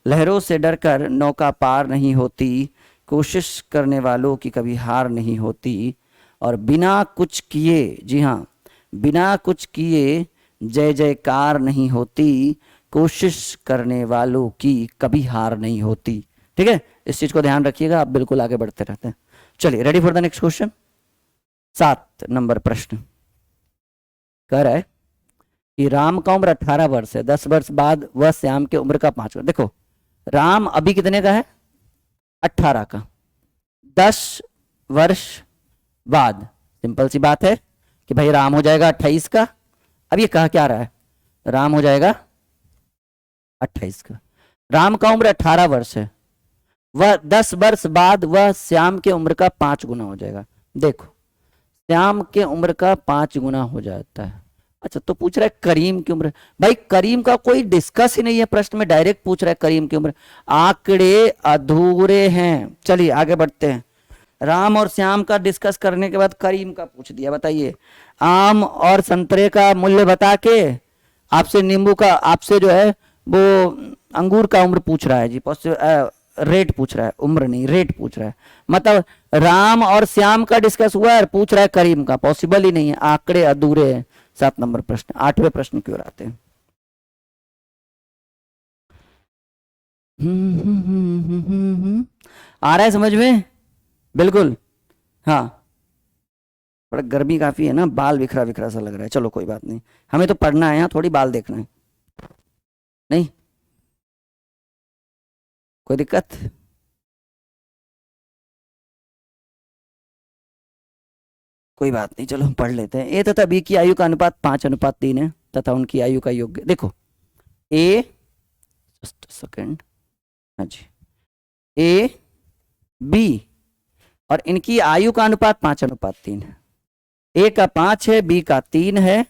लहरों से डरकर नौका पार नहीं होती, कोशिश करने वालों की कभी हार नहीं होती, और बिना कुछ किए, जी हाँ, बिना कुछ किए जय जयकार नहीं होती, कोशिश करने वालों की कभी हार नहीं होती। ठीक है, इस चीज को ध्यान रखिएगा, आप बिल्कुल आगे बढ़ते रहते हैं। चलिए ready for the next question. 7 number प्रश्न कह रहा है कि राम का उम्र 18 वर्ष है, 10 वर्ष बाद वह श्याम के उम्र का 5 वर्ष। देखो राम अभी कितने का है, 18 का, 10 वर्ष बाद सिंपल सी बात है कि भाई राम हो जाएगा 28 का। अब ये कहा क्या रहा है, राम हो जाएगा 28 का, राम का उम्र 18 वर्ष है, वह 10 वर्ष बाद वह श्याम के उम्र का 5 गुना हो जाएगा। देखो श्याम के उम्र का 5 गुना हो जाता है। अच्छा तो पूछ रहा है करीम की उम्र, भाई करीम का कोई डिस्कस ही नहीं है प्रश्न में, डायरेक्ट पूछ रहा है करीम की उम्र, आंकड़े अधूरे हैं। चलिए आगे बढ़ते हैं। राम और श्याम का डिस्कस करने के बाद करीम का पूछ दिया, बताइए आम और संतरे का मूल्य बता के आपसे नींबू का, आपसे जो है वो अंगूर का उम्र पूछ रहा है जी, रेट पूछ रहा है, उम्र नहीं रेट पूछ रहा है। मतलब राम और श्याम का डिस्कस हुआ है, पूछ रहा है करीम का, पॉसिबल ही नहीं है, आंकड़े अधूरे हैं। 7 नंबर प्रश्न। 8वें प्रश्न की ओर आते हैं। आ रहा है समझ में, बिल्कुल, हाँ। बड़ा गर्मी काफी है ना, बाल बिखरा बिखरा सा लग रहा है, चलो कोई बात नहीं, हमें तो पढ़ना है यहाँ, थोड़ी बाल देखना है, नहीं कोई दिक्कत। कोई बात नहीं, चलो हम पढ़ लेते हैं। ए तथा बी की आयु का अनुपात 5:3 है तथा उनकी आयु का योग, देखो ए, जस्ट सेकंड, हाँ जी, ए बी और इनकी आयु का अनुपात 5:3 है। ए का 5 है, बी का 3 है,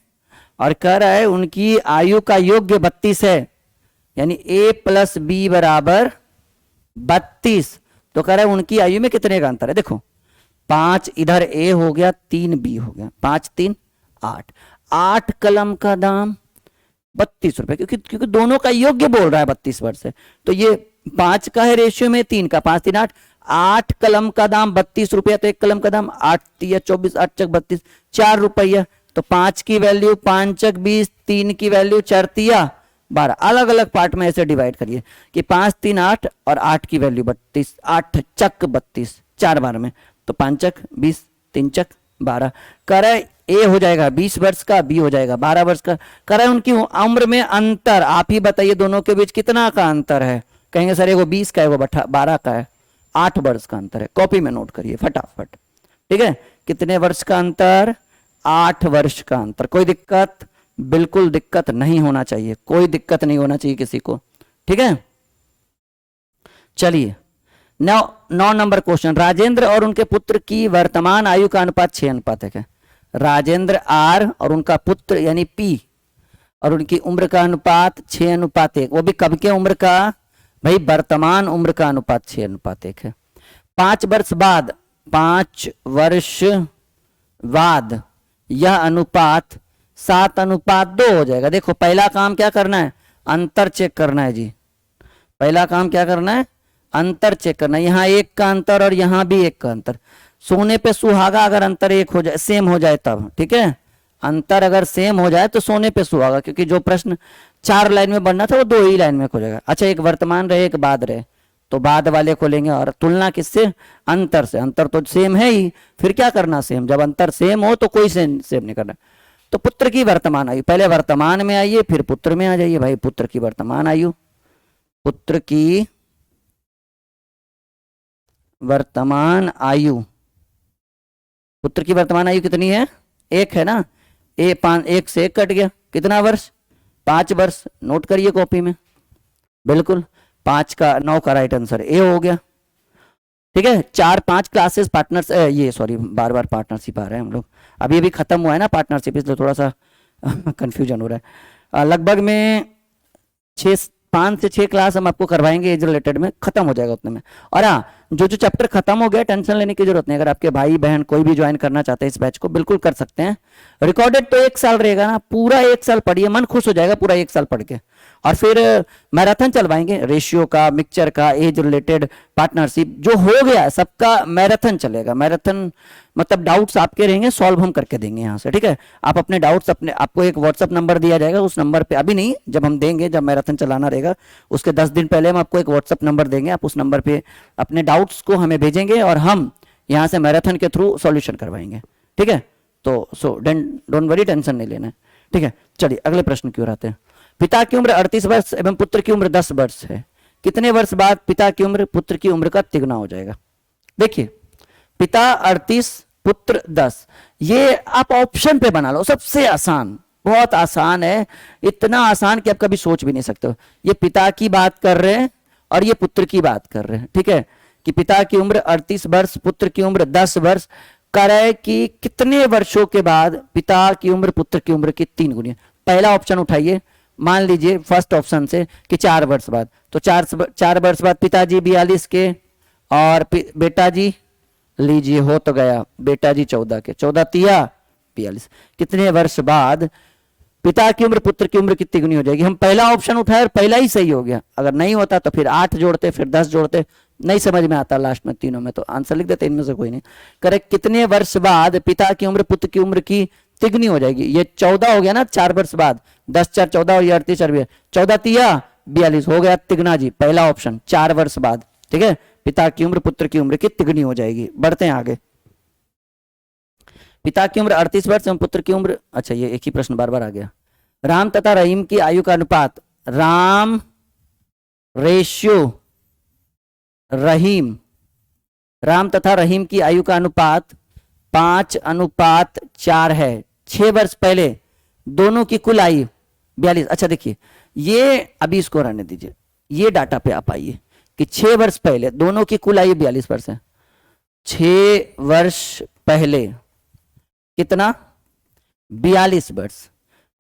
और कह रहा है उनकी आयु का योग्य 32 है, यानी ए प्लस बी बराबर 32। तो कह रहा है उनकी आयु में कितने का अंतर है। देखो 5 इधर ए हो गया, 3 बी हो गया, 5 3 8, 8 कलम का दाम 32 रुपए, क्योंकि दोनों का योग्य बोल रहा है 32 वर्ष है, तो ये 5 का है रेशियो में 3 का, 5 3 8, 8 कलम का दाम 32 रुपया, तो 1 कलम का दाम 8 3 24, 8 चक 32, 4 रुपया। तो 5 की वैल्यू 5 चक 20, 3 की वैल्यू 4 3 12, अलग अलग पार्ट में ऐसे डिवाइड करिए कि 5 3 8 और 8 की वैल्यू 32, 8 चक 32, 4 बार में, तो 5 चक 20, 3 चक 12। करे ए हो जाएगा 20 वर्ष का, बी हो जाएगा 12 वर्ष का। करे उनकी उम्र में अंतर, आप ही बताइए दोनों के बीच कितना का अंतर है। कहेंगे सर वो 20 का है, वो 12 का है, 8 वर्ष का अंतर है। कॉपी में नोट करिए फटाफट, ठीक है, कितने वर्ष का अंतर? 8 वर्ष का अंतर। कोई दिक्कत? बिल्कुल दिक्कत नहीं होना चाहिए, कोई दिक्कत नहीं होना चाहिए किसी को, ठीक है। चलिए 9 नंबर क्वेश्चन, राजेंद्र और उनके पुत्र की वर्तमान आयु का अनुपात 6:1 है। राजेंद्र R और उनका पुत्र यानी P और उनकी उम्र का अनुपात 6:1, वो भी कब के उम्र का? भाई वर्तमान उम्र का अनुपात 6:1 है। 5 वर्ष बाद, 5 वर्ष बाद यह अनुपात 7:2 हो जाएगा। देखो पहला काम क्या करना है? अंतर चेक करना है जी। पहला काम क्या करना है? अंतर चेक करना है। यहाँ 1 का अंतर और यहाँ भी 1 का अंतर। सोने पे सुहागा अगर अंतर 1 हो जाए, सेम हो जाए तब, ठीक है। अंतर अगर सेम हो जाए तो सोने पे सुहागा, क्योंकि जो प्रश्न 4 लाइन में बनना था वो 2 ही लाइन में हो जाएगा। अच्छा, एक वर्तमान रहे एक बाद रहे तो बाद वाले को लेंगे, और तुलना किससे? अंतर से। अंतर तो सेम है ही, फिर क्या करना सेम? जब अंतर सेम हो तो कोई सेम नहीं करना। तो पुत्र की वर्तमान आयु, पहले वर्तमान में आइए फिर पुत्र में आ जाइए। भाई पुत्र की वर्तमान आयु, पुत्र की वर्तमान आयु, पुत्र की वर्तमान आयु कितनी है? 1 है ना। 1 से 1 कट गया, कितना वर्ष? 5 वर्ष। नोट करिए कॉपी में, बिल्कुल 5 का 9 का राइट आंसर ए हो गया, ठीक है। 4-5 क्लासेस पार्टनर्स, ये सॉरी बार बार पार्टनरशिप आ रहा है हम लोग, अभी अभी खत्म हुआ है ना पार्टनरशिप, इसलिए थोड़ा सा कंफ्यूजन हो रहा है। लगभग में 5 से 6 क्लास हम आपको करवाएंगे एज रिलेटेड में, खत्म हो जाएगा उतने में। और हाँ, जो चैप्टर खत्म हो गया टेंशन लेने की जरूरत नहीं। अगर आपके भाई बहन कोई भी ज्वाइन करना चाहते हैं इस बैच को, बिल्कुल कर सकते हैं। रिकॉर्डेड तो 1 साल रहेगा ना, पूरा 1 साल पढ़िए, मन खुश हो जाएगा पूरा 1 साल पढ़ के। और फिर मैराथन चलवाएंगे, रेशियो का, मिक्सचर का, एज रिलेटेड, पार्टनरशिप, जो हो गया सबका मैराथन चलेगा। मैराथन मतलब डाउट्स आपके रहेंगे, सॉल्व हम करके देंगे यहाँ से, ठीक है। आप अपने डाउट्स आपको एक व्हाट्सअप नंबर दिया जाएगा, उस नंबर पे, अभी नहीं, जब हम देंगे, जब मैराथन चलाना रहेगा उसके 10 दिन पहले हम आपको एक व्हाट्सअप नंबर देंगे, आप उस नंबर पे अपने डाउट्स को हमें भेजेंगे और हम यहाँ से मैराथन के थ्रू सॉल्यूशन करवाएंगे, ठीक है। तो डोंट वरी, टेंशन नहीं लेना है, ठीक है। चलिए अगले प्रश्न की ओर आते हैं। पिता की उम्र 38 वर्ष एवं पुत्र की उम्र 10 वर्ष है। कितने वर्ष बाद पिता की उम्र पुत्र की उम्र का तिगुना हो जाएगा? देखिए, पिता 38, पुत्र 10, ये आप ऑप्शन पे बना लो, सबसे आसान, बहुत आसान है, इतना आसान कि आप कभी सोच भी नहीं सकते हो। ये पिता की बात कर रहे हैं और ये पुत्र की बात कर रहे हैं, ठीक है। कि पिता की उम्र 38 वर्ष, पुत्र की उम्र 10 वर्ष, करे कि कितने वर्षों के बाद पिता की उम्र पुत्र की उम्र की 3 गुनी है। पहला ऑप्शन उठाइए, मान लीजिए फर्स्ट ऑप्शन से कि 4 वर्ष बाद, तो 4 वर्ष बाद पिताजी 42 के और बेटा जी, लीजिए हो तो गया, बेटा जी 14 के, 14 तिया 42। कितने वर्ष बाद पिता की उम्र पुत्र की उम्र कितनी गुनी हो जाएगी? हम पहला ऑप्शन उठाए और पहला ही सही हो गया। अगर नहीं होता तो फिर 8 जोड़ते, फिर 10 जोड़ते, नहीं समझ में आता लास्ट में तीनों में, तो आंसर लिख देते, इनमें से कोई नहीं। करेक्ट, कितने वर्ष बाद पिता की उम्र पुत्र की उम्र की तिगुनी हो जाएगी? ये 14 हो गया ना, 4 वर्ष बाद, 10 4 14 और ये 38 4 14 तिया 42 हो गया तिगुना जी, पहला ऑप्शन 4 वर्ष बाद, ठीक है। पिता की उम्र पुत्र की उम्र की तिगुनी हो जाएगी। बढ़ते हैं आगे। पिता की उम्र 38 वर्ष एवं पुत्र की उम्र, अच्छा ये एक ही प्रश्न बार बार आ गया। राम तथा रहीम की आयु का अनुपात, राम रेशियो रहीम, राम तथा रहीम की आयु का अनुपात 5:4 है। 6 वर्ष पहले दोनों की कुल आयु 42। अच्छा देखिए, ये अभी इसको रहने दीजिए, ये डाटा पे आप आइए कि 6 वर्ष पहले दोनों की कुल आयु 42 वर्ष है। 6 वर्ष पहले कितना? 42 वर्ष।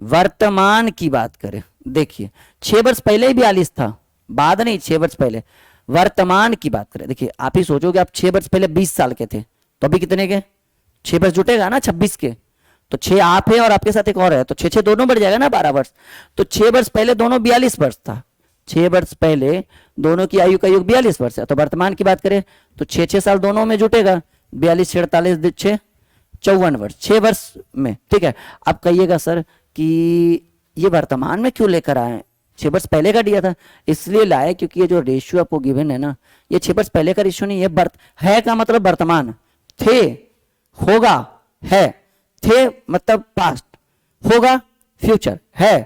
वर्तमान की बात करें, देखिए 6 वर्ष पहले ही 42 था, बाद नहीं, 6 वर्ष पहले। वर्तमान की बात करें, देखिए आप ही सोचोगे आप 6 वर्ष पहले 20 साल के थे, तो अभी कितने के? 6 वर्ष जुटेगा ना 26 के, तो 6 आप है और आपके साथ एक और है, तो 6 दोनों बढ़ जाएगा ना 12 वर्ष। तो 6 वर्ष पहले दोनों 42 वर्ष था, 6 वर्ष पहले दोनों की आयु का योग 42 वर्ष है। तो वर्तमान की बात करें तो 6 साल दोनों में जुटेगा, 42 46 6 54 वर्ष, 6 वर्ष में, ठीक है। अब कहिएगा सर कि ये वर्तमान में क्यों लेकर आए? 6 वर्ष पहले का दिया था, इसलिए लाए क्योंकि ये जो रेशियो आपको गिवन है ना, ये 6 वर्ष पहले का रेशियो नहीं है। है का मतलब वर्तमान, थे होगा है, थे मतलब पास्ट, होगा फ्यूचर, है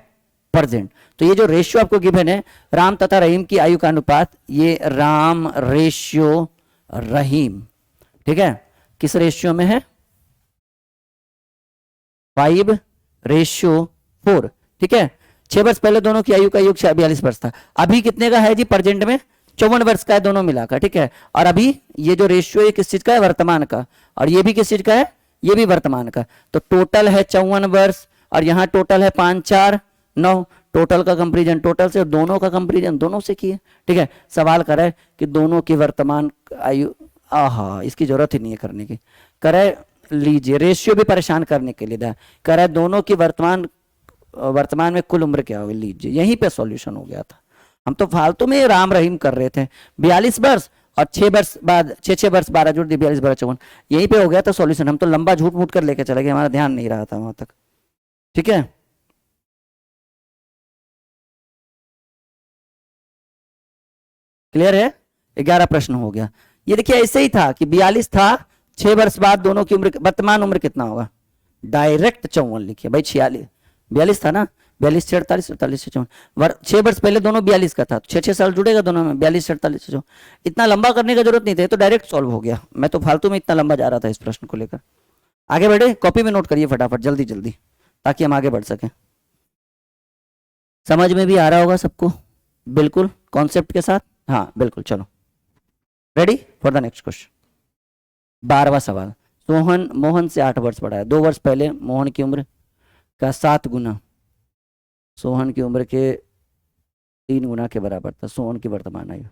प्रेजेंट। तो ये जो रेशियो आपको गिवन है राम तथा रहीम की आयु का अनुपात, ये राम रेशियो रहीम, ठीक है, किस रेशियो में है? 5:4। ठीक है, 6 वर्ष पहले दोनों की आयु का योग 42 वर्ष था। अभी कितने का है जी प्रेजेंट में? 54 वर्ष का है दोनों मिलाकर। ठीक है, और अभी ये जो रेशियो है किस चीज का है? वर्तमान का। और ये भी किस चीज का है? ये भी वर्तमान का। तो टोटल है 54 वर्ष और यहाँ टोटल है 5 4 9। टोटल का कंपेरिजन टोटल से, दोनों का कंपेरिजन दोनों से किए। ठीक है, सवाल करे कि दोनों की वर्तमान आयु, आहा इसकी जरूरत ही नहीं है करने की। करे लीजिए, रेशियो भी परेशान करने के लिए था। करे दोनों की वर्तमान में कुल उम्र क्या होगी, लीजिए यहीं पे सॉल्यूशन हो गया था। हम तो फालतू में राम रहीम कर रहे थे। 42 वर्ष और 6 वर्ष बाद 6 6 वर्ष 12 जोड़ दिए 42 12 54, यहीं पे हो गया था सॉल्यूशन। हम तो लंबा झूठ मूठ कर लेके चले गए, हमारा ध्यान नहीं रहा था वहां तक। ठीक है, क्लियर है? 11 प्रश्न हो गया। ये देखिए ऐसे ही था कि 42 था, 6 वर्ष बाद दोनों की उम्र, वर्तमान उम्र कितना होगा? डायरेक्ट 54 लिखिए भाई। 46 42 था ना, 42 से 48 48 से 54। 6 वर्ष पहले दोनों 42 का था, 6 6 साल जुड़ेगा दोनों में, 42 से 48 से 54। इतना लंबा करने की जरूरत नहीं थी, तो डायरेक्ट सॉल्व हो गया। मैं तो फालतू में इतना लंबा जा रहा था इस प्रश्न को लेकर। आगे बढ़े, कॉपी में नोट करिए फटाफट जल्दी जल्दी, ताकि हम आगे बढ़ सकें। समझ में भी आ रहा होगा सबको बिल्कुल कॉन्सेप्ट के साथ? हाँ बिल्कुल, चलो ready for the next question. 12वां सवाल। सोहन मोहन से 8 वर्ष बड़ा है। 2 वर्ष पहले मोहन की उम्र का 7 गुना सोहन की उम्र के 3 गुना के बराबर था। सोहन की वर्तमान आयु,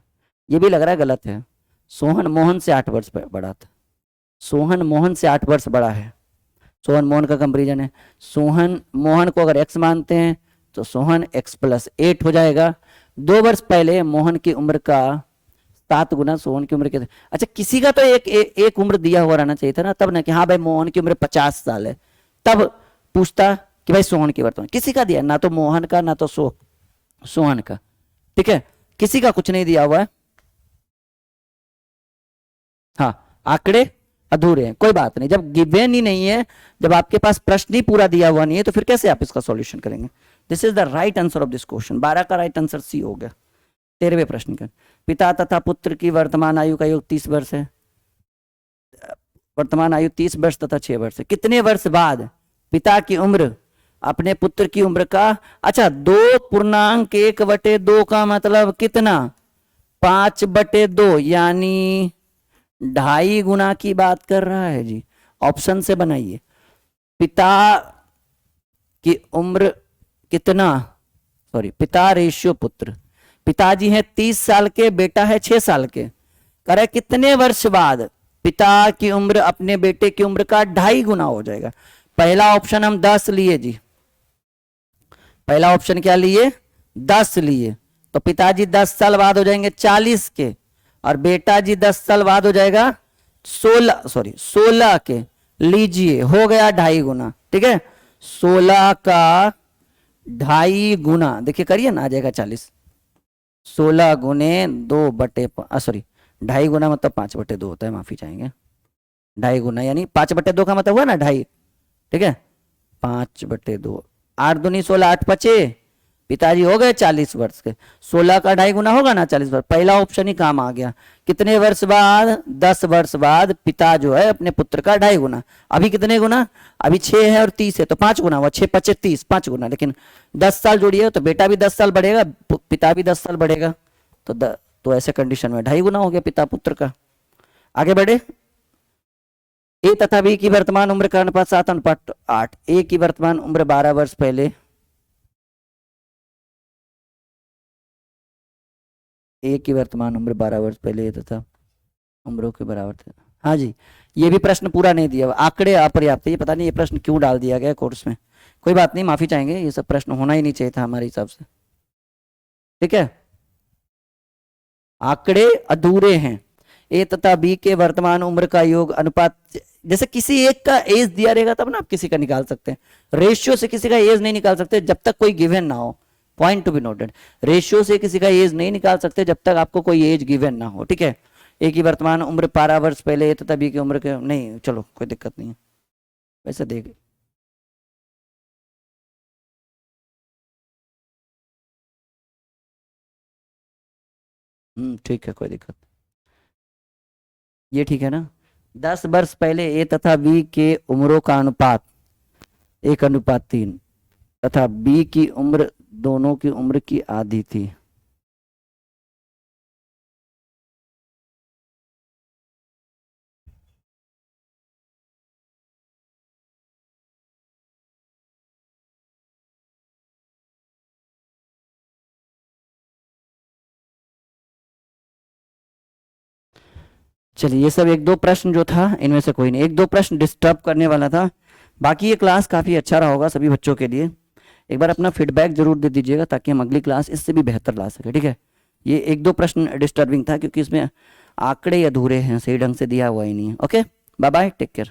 ये भी लग रहा है गलत है। सोहन मोहन से 8 वर्ष बड़ा था। सोहन मोहन से 8 वर्ष बड़ा है। सोहन मोहन का कंपेरिजन है। सोहन मोहन को अगर एक्स मानते हैं तो सोहन x+8 हो जाएगा। 2 वर्ष पहले मोहन की उम्र का 7 गुना सोहन की उम्र के। अच्छा, किसी का तो एक उम्र दिया हुआ रहना चाहिए था ना तब ना, कि हाँ भाई मोहन की उम्र 50 साल है, तब पूछता कि भाई सोहन की वर्तमान। किसी का दिया ना, तो मोहन का ना तो सोहन का। ठीक है, किसी का कुछ नहीं दिया हुआ है। हाँ, आंकड़े अधूरे हैं, कोई बात नहीं। जब गिवन ही नहीं है, जब आपके पास प्रश्न ही पूरा दिया हुआ नहीं है, तो फिर कैसे आप इसका सॉल्यूशन करेंगे? This is the right answer of this question. 12 का राइट आंसर सी हो गया। 13वें प्रश्न का, पिता तथा पुत्र की वर्तमान आयु का योग 30 वर्ष है। वर्तमान आयु 30 वर्ष तथा 6 वर्ष है। कितने वर्ष बाद पिता की उम्र अपने पुत्र की उम्र का, अच्छा 2.1/2 का मतलब कितना? 5/2, यानी 2.5 गुना की बात कर रहा है जी। ऑप्शन से बनाइए। पिता की उम्र कितना, सॉरी पिता रेशियो पुत्र, पिताजी है 30 साल के, बेटा है 6 साल के। करे कितने वर्ष बाद पिता की उम्र अपने बेटे की उम्र का 2.5 गुना हो जाएगा? पहला ऑप्शन हम 10 लिए जी। पहला ऑप्शन क्या लिए? 10 लिए। तो पिताजी 10 साल बाद हो जाएंगे 40 के, और बेटा जी 10 साल बाद हो जाएगा 16 के। लीजिए हो गया 2.5 गुना। ठीक है, 16 का 2.5 गुना, देखिए करिए ना, आ जाएगा 40। 16 गुने 2/2 गुना मतलब 5/2 होता है, माफी चाहेंगे। 2.5 गुना यानी 5/2 का मतलब हुआ ना 2.5। ठीक है, 5/2, 8 दूनी 16, 8 पचे, पिताजी हो गए 40 वर्ष के। 16 का 2.5 गुना होगा ना 40 वर्ष। पहला ऑप्शन ही काम आ गया। कितने वर्ष बाद? 10 वर्ष बाद पिता जो है अपने पुत्र का 2.5 गुना। अभी कितने गुना? अभी 6 है और 30 है, तो 5 गुना हुआ। 6 5 30, 5 गुना। लेकिन 10 साल जोड़िए तो बेटा भी 10 साल बढ़ेगा, पिता भी 10 साल बढ़ेगा, तो ऐसे कंडीशन में 2.5 गुना हो गया पिता पुत्र का। आगे बढ़े। ए तथा बी की वर्तमान उम्र का अनुपात 7:8। ए की वर्तमान उम्र 12 वर्ष पहले, ए की वर्तमान उम्र 12 वर्ष पहले तथा उम्रों के बराबर थे। हाँ जी, ये भी प्रश्न पूरा नहीं दिया, आंकड़े अपर्याप्त है। ये पता नहीं ये प्रश्न क्यों डाल दिया गया कोर्स में। कोई बात नहीं, माफी चाहेंगे, ये सब प्रश्न होना ही नहीं चाहिए था हमारे हिसाब से। ठीक है, आंकड़े अधूरे हैं। ए तथा बी के वर्तमान उम्र का योग अनुपात, जैसे किसी एक का एज दिया रहेगा तब ना आप किसी का निकाल सकते हैं। रेशियो से किसी का एज नहीं निकाल सकते जब तक कोई गिवन ना हो। Point to be noted, ratio से किसी का एज नहीं निकाल सकते जब तक आपको कोई एज गिवन ना हो। ठीक है, ए की वर्तमान उम्र 12 वर्ष पहले तथा बी की उम्र के, नहीं चलो कोई दिक्कत नहीं है, वैसे देख। ठीक है, कोई दिक्कत, ये ठीक है ना। 10 वर्ष पहले ए तथा बी के उम्रों का अनुपात 1:3 तथा बी की उम्र दोनों की उम्र की आधी थी। चलिए, ये सब एक दो प्रश्न जो था इनमें से कोई नहीं, एक दो प्रश्न डिस्टर्ब करने वाला था। बाकी ये क्लास काफ़ी अच्छा रहा होगा सभी बच्चों के लिए। एक बार अपना फीडबैक जरूर दे दीजिएगा ताकि हम अगली क्लास इससे भी बेहतर ला सके, ठीक है। ये एक दो प्रश्न डिस्टर्बिंग था क्योंकि इसमें आंकड़े अधूरे हैं, सही ढंग से दिया हुआ ही नहीं है। Okay, bye bye, take care.